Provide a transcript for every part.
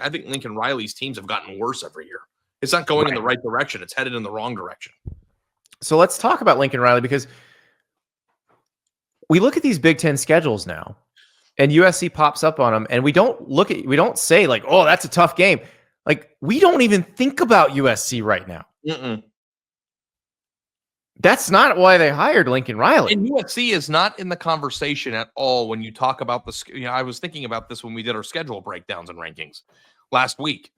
I think Lincoln Riley's teams have gotten worse every year. It's not going in the right direction. It's headed in the wrong direction. So let's talk about Lincoln Riley, because we look at these Big Ten schedules now, and USC pops up on them, and we don't say like, oh, that's a tough game. Like, we don't even think about USC right now. That's not why they hired Lincoln Riley. And USC is not in the conversation at all when you talk about I was thinking about this when we did our schedule breakdowns and rankings last week.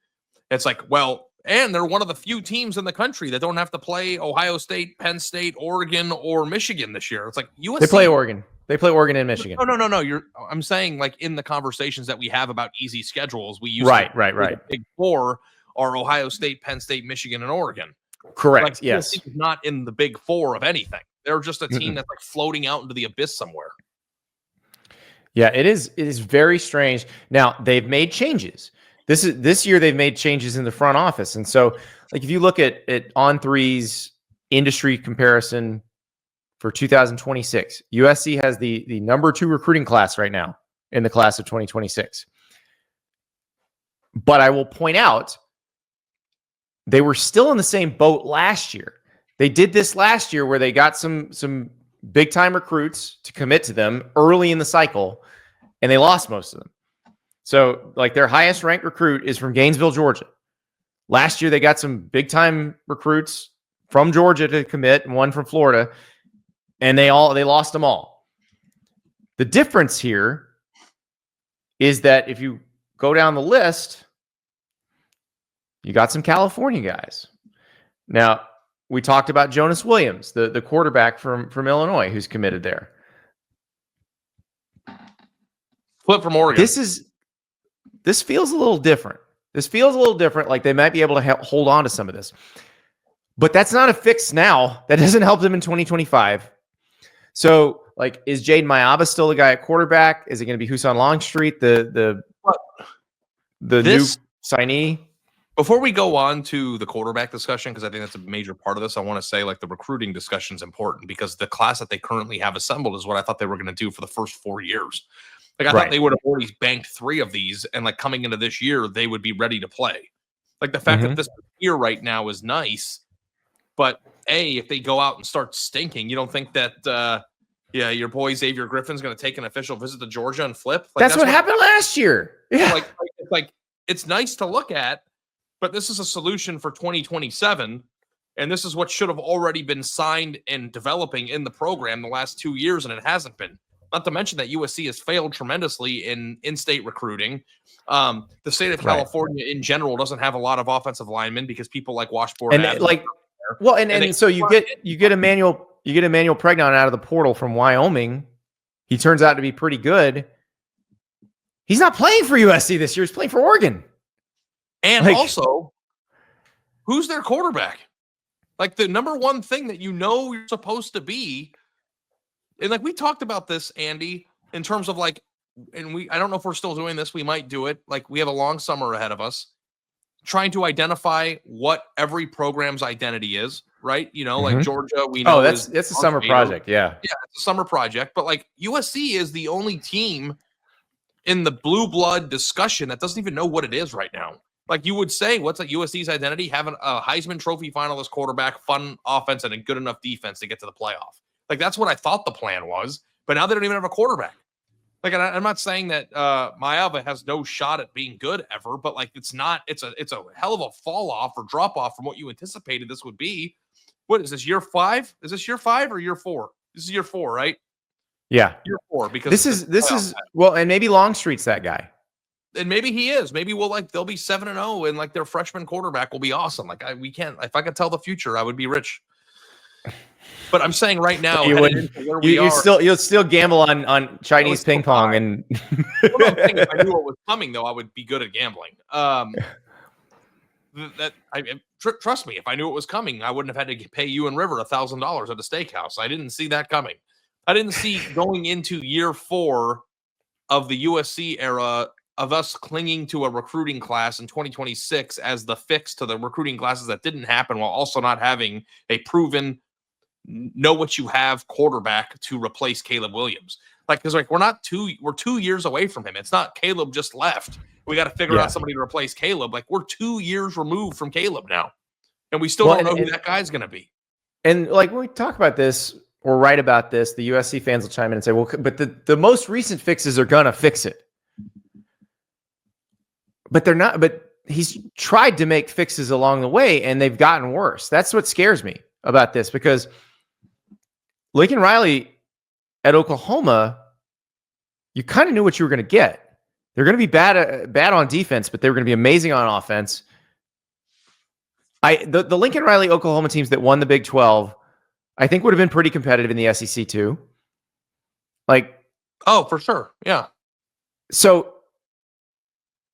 It's like, well, and they're one of the few teams in the country that don't have to play Ohio State, Penn State, Oregon, or Michigan this year. It's like USC. They play Oregon. They play Oregon and Michigan. No. I'm saying, like, in the conversations that we have about easy schedules, we use right. The Big Four are Ohio State, Penn State, Michigan, and Oregon. Correct. Like, yes. USC is not in the Big Four of anything. They're just a team that's like floating out into the abyss somewhere. Yeah, it is. It is very strange. Now, they've made changes. This year they've made changes in the front office. And so, like, if you look at On3's industry comparison for 2026, USC has the number 2 recruiting class right now in the class of 2026. But I will point out, they were still in the same boat last year. They did this last year where they got some big time recruits to commit to them early in the cycle, and they lost most of them. So, like, their highest ranked recruit is from Gainesville, Georgia. Last year, they got some big time recruits from Georgia to commit, and one from Florida, and they lost them all. The difference here is that if you go down the list, you got some California guys. Now, we talked about Jonas Williams, the quarterback from Illinois, who's committed there. Flip from Oregon. This feels a little different. This feels a little different. Like, they might be able to hold on to some of this, but that's not a fix now. That doesn't help them in 2025. So, like, is Jaden Mayaba still the guy at quarterback? Is it going to be Husan Longstreet, the new signee? Before we go on to the quarterback discussion, because I think that's a major part of this, I want to say, like, the recruiting discussion is important, because the class that they currently have assembled is what I thought they were going to do for the first 4 years. Like, I thought they would have already banked 3 of these, and, like, coming into this year, they would be ready to play. Like, the fact that this year right now is nice, but if they go out and start stinking, you don't think that your boy Xavier Griffin's going to take an official visit to Georgia and flip? Like, that's what happened last year. Yeah, like it's nice to look at, but this is a solution for 2027, and this is what should have already been signed and developing in the program the last 2 years, and it hasn't been. Not to mention that USC has failed tremendously in in-state recruiting. The state of California in general doesn't have a lot of offensive linemen because people like Washburn. And so you get Emmanuel Pregnon out of the portal from Wyoming. He turns out to be pretty good. He's not playing for USC this year. He's playing for Oregon. And also, who's their quarterback? Like, the number one thing that you're supposed to be. And, like, we talked about this, Andy, in terms of, like, and I don't know if we're still doing this. We might do it. Like, we have a long summer ahead of us, trying to identify what every program's identity is, right? You know, like Georgia, we know. Oh, that's a summer project. Yeah. Yeah, it's a summer project. But, like, USC is the only team in the blue blood discussion that doesn't even know what it is right now. Like, you would say, what's like USC's identity? Having a Heisman Trophy finalist quarterback, fun offense, and a good enough defense to get to the playoff. Like, that's what I thought the plan was, but now they don't even have a quarterback. Like, I'm not saying that Mayaba has no shot at being good ever, but, like, it's a hell of a fall off or drop off from what you anticipated this would be. What is this, year 5? Is this year 5 or year 4? This is year 4, right? Yeah, year 4, because this is well, and maybe Longstreet's that guy. And maybe he is. Maybe they'll be 7-0, and, like, their freshman quarterback will be awesome. Like, if I could tell the future, I would be rich. But I'm saying right now, you'll still gamble on Chinese ping pong, and if I knew what was coming, though, I would be good at gambling. Trust me, if I knew it was coming, I wouldn't have had to pay you and River $1,000 at the steakhouse. I didn't see that coming. I didn't see going into year 4 of the USC era of us clinging to a recruiting class in 2026 as the fix to the recruiting classes that didn't happen, while also not having a proven know what you have quarterback to replace Caleb Williams. Like, because like we're 2 years away from him. It's not Caleb just left. We got to figure out somebody to replace Caleb. Like, we're 2 years removed from Caleb now, and we still don't know who that guy's going to be. And like when we talk about this or write about this, the USC fans will chime in and say, well, but the most recent fixes are going to fix it. But they're not. But he's tried to make fixes along the way, and they've gotten worse. That's what scares me about this, because Lincoln Riley at Oklahoma, you kind of knew what you were going to get. They're going to be bad on defense, but they were going to be amazing on offense. The Lincoln Riley Oklahoma teams that won the Big 12, I think would have been pretty competitive in the SEC too. Like, oh, for sure, yeah. So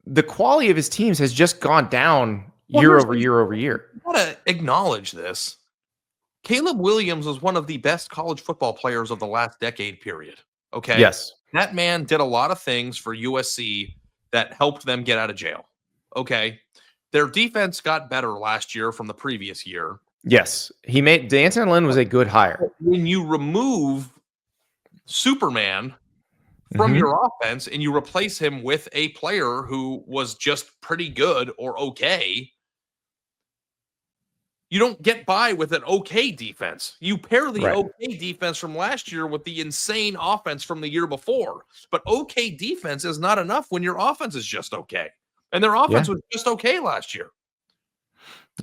the quality of his teams has just gone down year over year. You gotta acknowledge this. Caleb Williams was one of the best college football players of the last decade period. Okay. Yes. That man did a lot of things for USC that helped them get out of jail. Okay. Their defense got better last year from the previous year. Yes. D'Anton Lynn was a good hire. When you remove Superman from your offense and you replace him with a player who was just pretty good or okay, you don't get by with an okay defense. You pair the okay defense from last year with the insane offense from the year before. But okay defense is not enough when your offense is just okay. And their offense was just okay last year.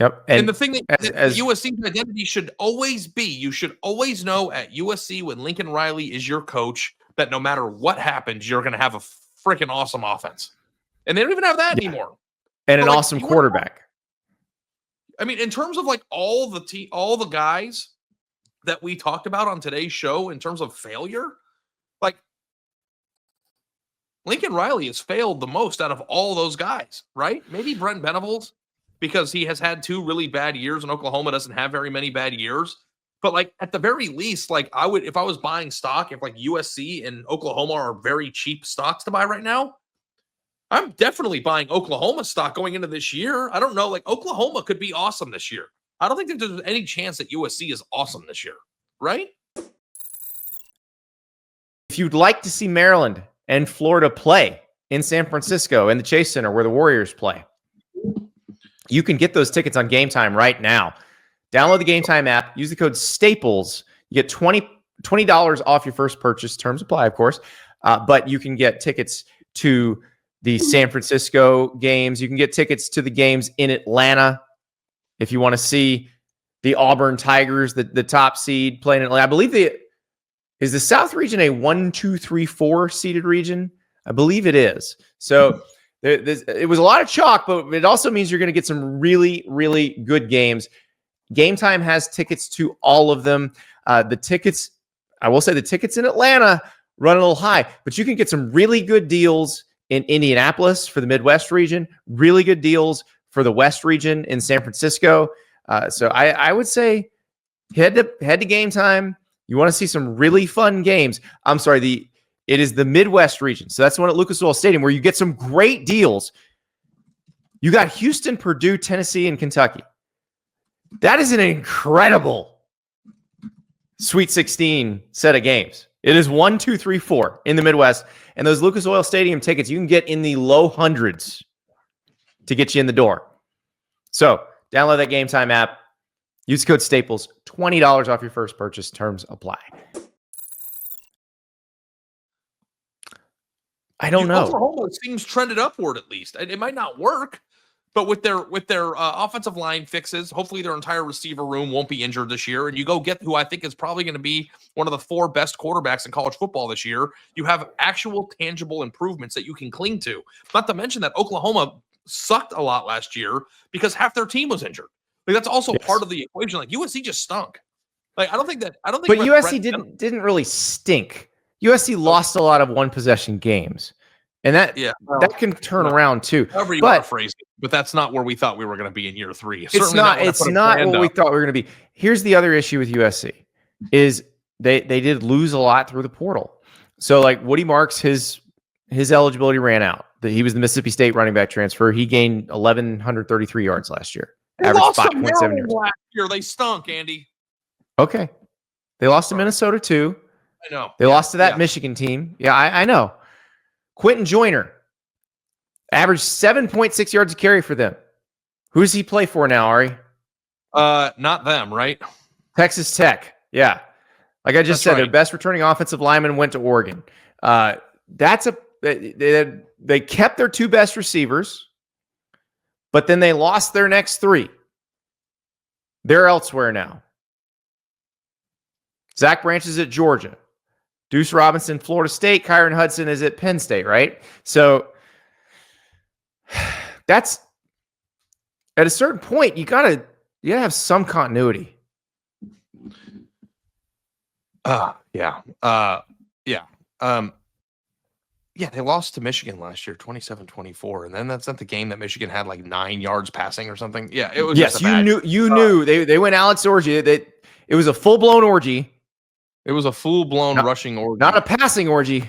Yep. And the thing that USC's identity should always be, you should always know at USC when Lincoln Riley is your coach that no matter what happens, you're going to have a freaking awesome offense. And they don't even have that anymore. And an awesome quarterback. I mean, in terms of like all the guys that we talked about on today's show in terms of failure, like Lincoln Riley has failed the most out of all those guys, right? Maybe Brent Venables, because he has had 2 really bad years and Oklahoma doesn't have very many bad years. But like at the very least, like I would, if I was buying stock, if like USC and Oklahoma are very cheap stocks to buy right now, I'm definitely buying Oklahoma stock going into this year. I don't know, like Oklahoma could be awesome this year. I don't think that there's any chance that USC is awesome this year, right? If you'd like to see Maryland and Florida play in San Francisco in the Chase Center where the Warriors play, you can get those tickets on Game Time right now. Download the Game Time app. Use the code STAPLES. You get $20 off your first purchase. Terms apply, of course. But you can get tickets to the San Francisco games. You can get tickets to the games in Atlanta if you want to see the Auburn Tigers, the top seed, playing in Atlanta. I believe is the South region a 1, 2, 3, 4 seeded region? I believe it is. So it was a lot of chalk, but it also means you're going to get some really, really good games. Game Time has tickets to all of them. I will say the tickets in Atlanta run a little high, but you can get some really good deals in Indianapolis for the Midwest region, really good deals for the West region in San Francisco. So I would say head to Game Time. You want to see some really fun games. I'm sorry, it is the Midwest region. So that's the one at Lucas Oil Stadium where you get some great deals. You got Houston, Purdue, Tennessee, and Kentucky. That is an incredible Sweet 16 set of games. It is 1, 2, 3, 4 in the Midwest. And those Lucas Oil Stadium tickets, you can get in the low hundreds to get you in the door. So download that Game Time app. Use code STAPLES. $20 off your first purchase. Terms apply. I don't know. Oklahoma seems trended upward at least. It might not work. But with their offensive line fixes, hopefully their entire receiver room won't be injured this year. And you go get who I think is probably going to be one of the 4 best quarterbacks in college football this year. You have actual tangible improvements that you can cling to. Not to mention that Oklahoma sucked a lot last year because half their team was injured. Like that's also part of the equation. Like USC just stunk. Like I don't think. But USC didn't really stink. USC lost a lot of 1-possession games. And that can turn around too. However you want to phrase it, but that's not where we thought we were going to be in year 3. It's not what we thought we were going to be. Here's the other issue with USC is they did lose a lot through the portal. So like Woody Marks, his eligibility ran out. He was the Mississippi State running back transfer. He gained 1,133 yards last year. Averaged 5.7 yards. Last year they stunk, Andy. Okay. They lost to Minnesota too. I know. They lost to that Michigan team. Yeah, I know. Quentin Joyner averaged 7.6 yards a carry for them. Who does he play for now, Ari? Not them, right? Texas Tech. Yeah. Like I just said, their best returning offensive lineman went to Oregon. They kept their 2 best receivers, but then they lost their next 3. They're elsewhere now. Zach Branch is at Georgia. Deuce Robinson, Florida State. Kyron Hudson is at Penn State, right? So that's at a certain point, you gotta have some continuity. They lost to Michigan last year, 27-24. And then that's not the game that Michigan had like 9 yards passing or something. Yeah, it was. Yes, you knew they went Alex orgy. It was a full-blown orgy. It was a full-blown rushing orgy. Not a passing orgy.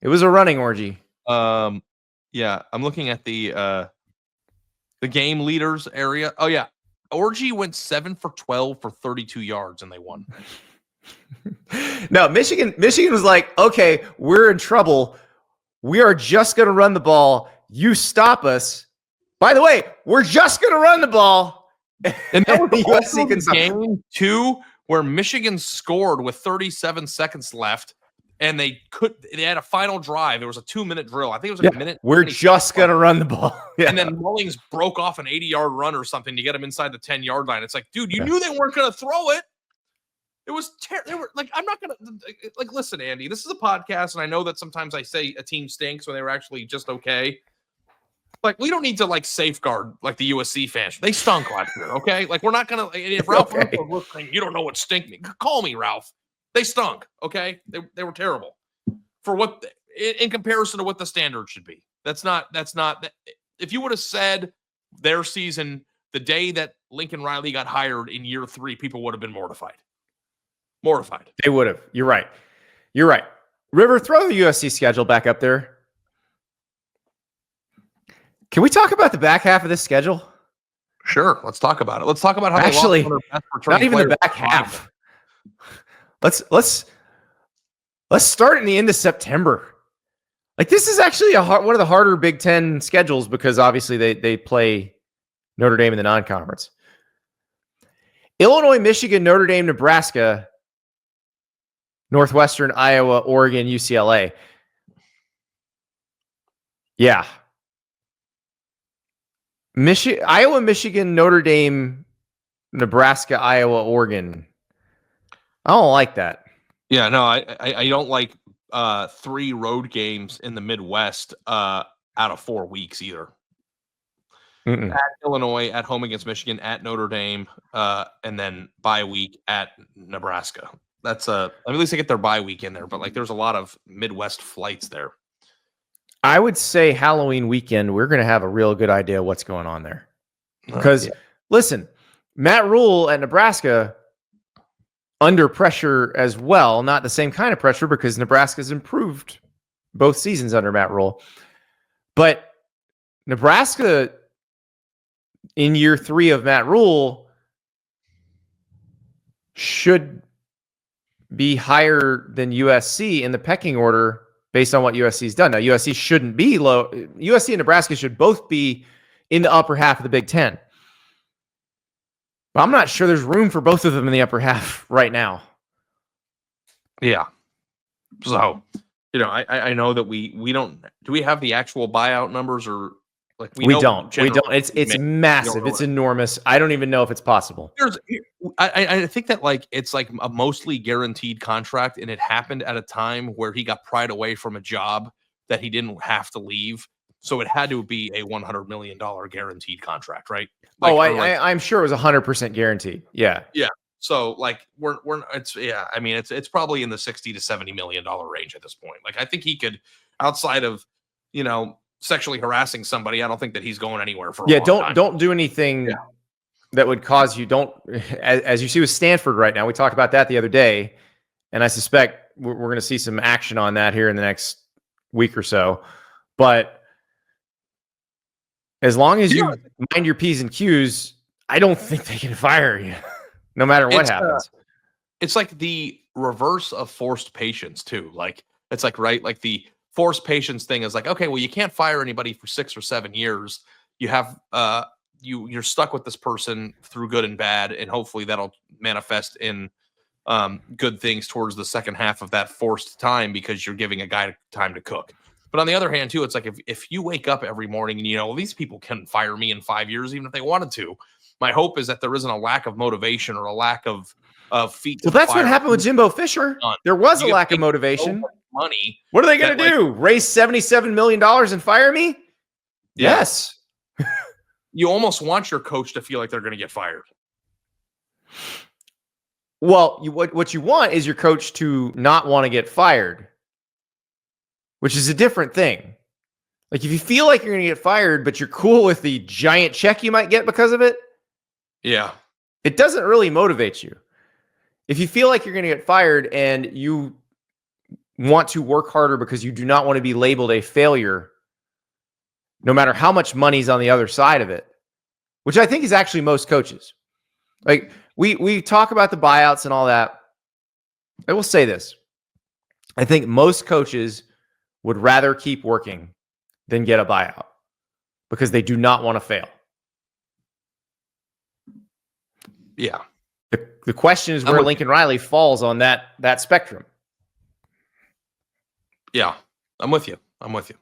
It was a running orgy. Yeah, I'm looking at the game leaders area. Oh yeah. Orgy went 7 for 12 for 32 yards and they won. No, Michigan was like, okay, we're in trouble. We are just going to run the ball. You stop us. By the way, we're just going to run the ball. And that was the USC game too, where Michigan scored with 37 seconds left, and they had a final drive. It was a 2-minute drill. I think it was like a minute. We're just going to run the ball. Yeah. And then Mullings broke off an 80-yard run or something to get him inside the 10-yard line. It's like, dude, you knew they weren't going to throw it. It was they were like, I'm not gonna like listen, Andy. This is a podcast, and I know that sometimes I say a team stinks when they were actually just okay. Like, we don't need to like safeguard like the USC fans. They stunk last year, okay? Like, we're not gonna. If Ralph was listening, you don't know what stink me. Call me, Ralph. They stunk, okay? They were terrible for what in comparison to what the standard should be. That's not. If you would have said their season the day that Lincoln Riley got hired in year 3, people would have been mortified. They would have. You're right. River, throw the USC schedule back up there. Can we talk about the back half of this schedule? Sure. Let's talk about it. Let's talk about how actually they lost one of their best not even the back half. Let's start in the end of September. Like, this is actually one of the harder Big Ten schedules because obviously they play Notre Dame in the non-conference. Illinois, Michigan, Notre Dame, Nebraska, Northwestern, Iowa, Oregon, UCLA. Yeah. Iowa, Michigan, Notre Dame, Nebraska, Iowa, Oregon. I don't like that. Yeah, no, I don't like 3 road games in the Midwest out of 4 weeks either. At Illinois, at home against Michigan, at Notre Dame, and then bye week at Nebraska. That's at least they get their bye week in there, but like there's a lot of Midwest flights there. I would say Halloween weekend, we're going to have a real good idea what's going on there. Because, listen, Matt Rule at Nebraska, under pressure as well, not the same kind of pressure because Nebraska's improved both seasons under Matt Rule. But Nebraska, in year 3 of Matt Rule, should be higher than USC in the pecking order based on what USC's done. Now, USC shouldn't be low. USC and Nebraska should both be in the upper half of the Big Ten. But I'm not sure there's room for both of them in the upper half right now. Yeah. So, I know that we don't. Do we have the actual buyout numbers or like we don't? It's massive. It's enormous. I don't even know if it's possible. I think that like it's like a mostly guaranteed contract, and it happened at a time where he got pried away from a job that he didn't have to leave, so it had to be a $100 million guaranteed contract, right? Like, I'm sure it was 100% guaranteed. Yeah. So like it's probably in the $60 to $70 million range at this point. Like I think he could, outside of sexually harassing somebody, I don't think that he's going anywhere for a long time. Don't do anything that would cause you, as you see with Stanford right now. We talked about that the other day, and I suspect we're going to see some action on that here in the next week or so. But as long as you mind your P's and Q's, I don't think they can fire you, no matter what happens. it's like the reverse of forced patience too. Like it's like, right, like the forced patience thing is like, okay, well, you can't fire anybody for 6 or 7 years. You have you're stuck with this person through good and bad, and hopefully that'll manifest in good things towards the second half of that forced time because you're giving a guy time to cook. But on the other hand, too, it's like if you wake up every morning and well, these people can fire me in 5 years, even if they wanted to. My hope is that there isn't a lack of motivation or a lack of feet. Well, that's what happened with Jimbo Fisher. There was a lack of motivation. Money. What are they going to do? Raise $77 million and fire me? Yeah. Yes. You almost want your coach to feel like they're going to get fired. Well, what you want is your coach to not want to get fired, which is a different thing. Like if you feel like you're going to get fired, but you're cool with the giant check you might get because of it, yeah, it doesn't really motivate you. If you feel like you're going to get fired and you want to work harder because you do not want to be labeled a failure, no matter how much money's on the other side of it, which I think is actually most coaches. Like we talk about the buyouts and all that. I will say this. I think most coaches would rather keep working than get a buyout because they do not want to fail. Yeah. The question is where Lincoln Riley falls on that spectrum. Yeah, I'm with you.